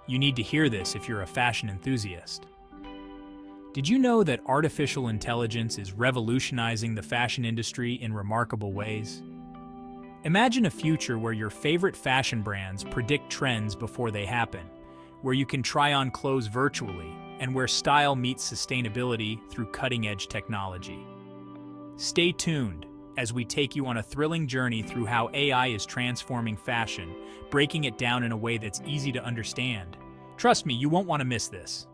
You need to hear this if you're a fashion enthusiast. Did you know that artificial intelligence is revolutionizing the fashion industry in remarkable ways? Imagine a future where your favorite fashion brands predict trends before they happen, where you can try on clothes virtually, and where style meets sustainability through cutting-edge technology. Stay tuned as we take you on a thrilling journey through how AI is transforming fashion, breaking it down in a way that's easy to understand. Trust me, you won't want to miss this.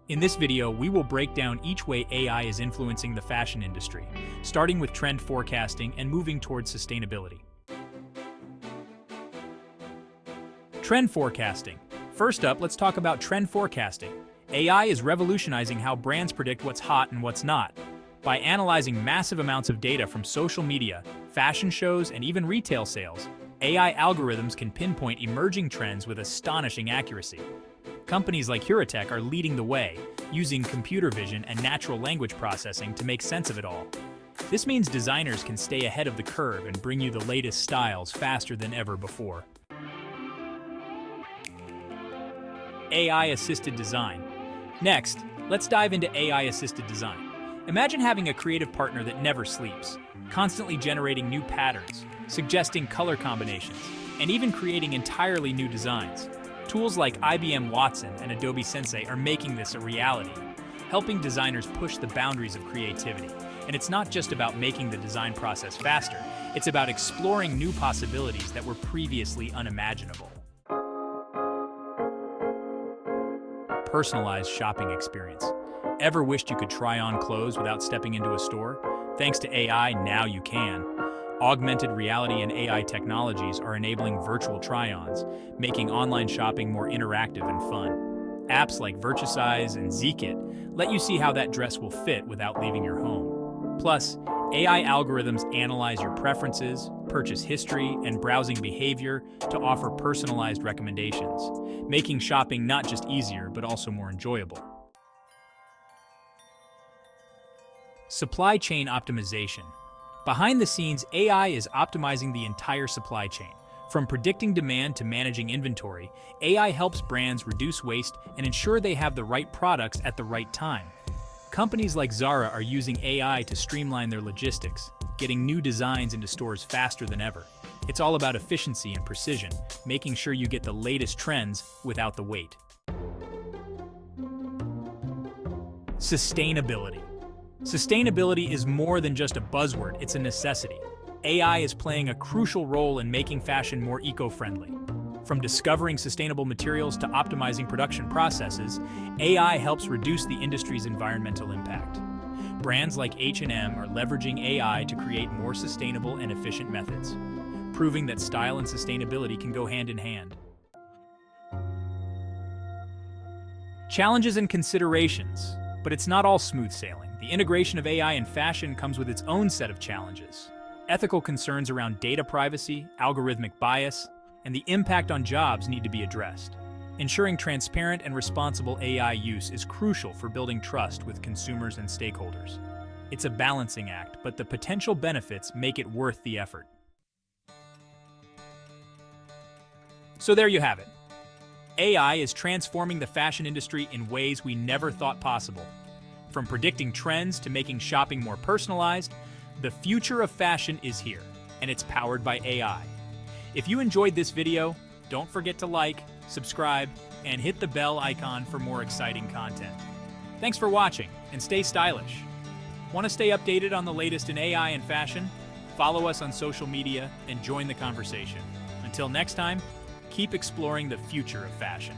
In this video, we will break down each way AI is influencing the fashion industry, starting with trend forecasting and moving towards sustainability. Trend forecasting. First up, let's talk about trend forecasting. AI is revolutionizing how brands predict what's hot and what's not. By analyzing massive amounts of data from social media, fashion shows, and even retail sales, AI algorithms can pinpoint emerging trends with astonishing accuracy. Companies like Huratech are leading the way, using computer vision and natural language processing to make sense of it all. This means designers can stay ahead of the curve and bring you the latest styles faster than ever before. AI-assisted design. Next, let's dive into AI-assisted design. Imagine having a creative partner that never sleeps, constantly generating new patterns, suggesting color combinations, and even creating entirely new designs. Tools like IBM Watson and Adobe Sensei are making this a reality, helping designers push the boundaries of creativity. And it's not just about making the design process faster, it's about exploring new possibilities that were previously unimaginable. Personalized shopping experience. Ever wished you could try on clothes without stepping into a store? Thanks to AI, now you can. Augmented reality and AI technologies are enabling virtual try-ons, making online shopping more interactive and fun. Apps like Virtusize and Zeekit let you see how that dress will fit without leaving your home. Plus, AI algorithms analyze your preferences, purchase history, and browsing behavior to offer personalized recommendations, making shopping not just easier but also more enjoyable. Supply chain optimization. Behind the scenes, AI is optimizing the entire supply chain. From predicting demand to managing inventory, AI helps brands reduce waste and ensure they have the right products at the right time. Companies like Zara are using AI to streamline their logistics, getting new designs into stores faster than ever. It's all about efficiency and precision, making sure you get the latest trends without the wait. Sustainability. Sustainability is more than just a buzzword, it's a necessity. AI is playing a crucial role in making fashion more eco-friendly. From discovering sustainable materials to optimizing production processes, AI helps reduce the industry's environmental impact. Brands like H&M are leveraging AI to create more sustainable and efficient methods, proving that style and sustainability can go hand in hand. Challenges and considerations. But it's not all smooth sailing. The integration of AI in fashion comes with its own set of challenges. Ethical concerns around data privacy, algorithmic bias, and the impact on jobs need to be addressed. Ensuring transparent and responsible AI use is crucial for building trust with consumers and stakeholders. It's a balancing act, but the potential benefits make it worth the effort. So there you have it. AI is transforming the fashion industry in ways we never thought possible. From predicting trends to making shopping more personalized, the future of fashion is here, and it's powered by AI. If you enjoyed this video, don't forget to like, subscribe, and hit the bell icon for more exciting content. Thanks for watching, and stay stylish. Want to stay updated on the latest in AI and fashion? Follow us on social media and join the conversation. Until next time, keep exploring the future of fashion.